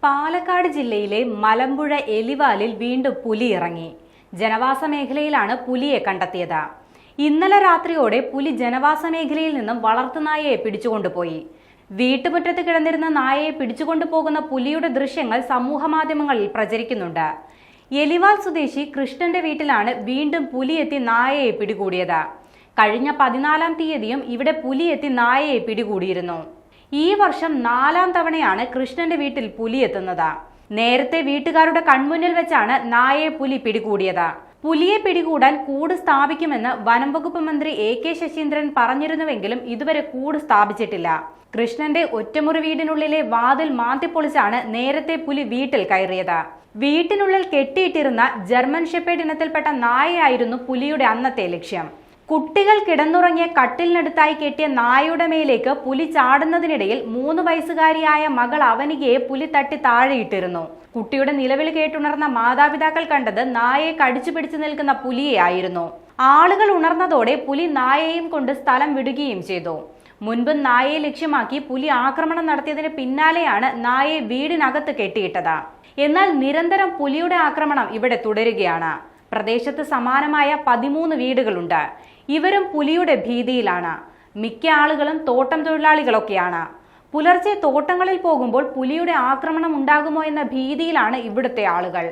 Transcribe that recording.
പാലക്കാട് ജില്ലയിലെ മലമ്പുഴ എലിവാലിൽ വീണ്ടും പുലി ഇറങ്ങി. ജനവാസ മേഖലയിലാണ് പുലിയെ കണ്ടെത്തിയത്. ഇന്നലെ രാത്രിയോടെ പുലി ജനവാസ മേഖലയിൽ നിന്നും വളർത്തുനായയെ പിടിച്ചുകൊണ്ടുപോയി. വീട്ടുമുറ്റത്ത് കിടന്നിരുന്ന നായയെ പിടിച്ചുകൊണ്ടുപോകുന്ന പുലിയുടെ ദൃശ്യങ്ങൾ സമൂഹമാധ്യമങ്ങളിൽ പ്രചരിക്കുന്നുണ്ട്. എലിവാൽ സ്വദേശി കൃഷ്ണന്റെ വീട്ടിലാണ് വീണ്ടും പുലിയെത്തി നായയെ പിടികൂടിയത്. കഴിഞ്ഞ 14-ാം തീയതിയും ഇവിടെ പുലിയെത്തി നായയെ പിടികൂടിയിരുന്നു. ഈ വർഷം 4-ാം തവണയാണ് കൃഷ്ണന്റെ വീട്ടിൽ പുലി എത്തുന്നത്. നേരത്തെ വീട്ടുകാരുടെ കൺമുന്നിൽ വെച്ചാണ് നായയെ പുലി പിടികൂടിയത്. പുലിയെ പിടികൂടാൻ കൂട് സ്ഥാപിക്കുമെന്ന് വനം വകുപ്പ് മന്ത്രി AK ശശീന്ദ്രൻ പറഞ്ഞിരുന്നുവെങ്കിലും ഇതുവരെ കൂട് സ്ഥാപിച്ചിട്ടില്ല. കൃഷ്ണന്റെ ഒറ്റമുറി വീടിനുള്ളിലെ വാതിൽ മാന്തിപ്പൊളിച്ചാണ് നേരത്തെ പുലി വീട്ടിൽ കയറിയത്. വീട്ടിനുള്ളിൽ കെട്ടിയിട്ടിരുന്ന ജർമ്മൻ ഷെപ്പേർഡ് ഇനത്തിൽപ്പെട്ട നായയായിരുന്നു പുലിയുടെ അന്നത്തെ ലക്ഷ്യം. കുട്ടികൾ കിടന്നുറങ്ങിയ കട്ടിലിനടുത്തായി കെട്ടിയ നായയുടെ മേലേക്ക് പുലി ചാടുന്നതിനിടയിൽ 3 വയസ്സുകാരിയായ മകൾ അവനികയെ പുലി തട്ടി താഴെയിട്ടിരുന്നു. കുട്ടിയുടെ നിലവിളി കേട്ടുണർന്ന മാതാപിതാക്കൾ കണ്ടത് നായയെ കടിച്ചു പിടിച്ചു നിൽക്കുന്ന പുലിയെ ആയിരുന്നു. ആളുകൾ ഉണർന്നതോടെ പുലി നായയെയും കൊണ്ട് സ്ഥലം വിടുകയും ചെയ്തു. മുൻപ് നായയെ ലക്ഷ്യമാക്കി പുലി ആക്രമണം നടത്തിയതിന് പിന്നാലെയാണ് നായയെ വീടിനകത്ത് കെട്ടിയിട്ടത്. എന്നാൽ നിരന്തരം പുലിയുടെ ആക്രമണം ഇവിടെ തുടരുകയാണ്. പ്രദേശത്ത് സമാനമായ 13 വീടുകളുണ്ട്. ഇവരും പുലിയുടെ ഭീതിയിലാണ്. മിക്ക ആളുകളും തോട്ടം തൊഴിലാളികളൊക്കെയാണ്. പുലർച്ചെ തോട്ടങ്ങളിൽ പോകുമ്പോൾ പുലിയുടെ ആക്രമണം ഉണ്ടാകുമോ എന്ന ഭീതിയിലാണ് ഇവിടുത്തെ ആളുകൾ.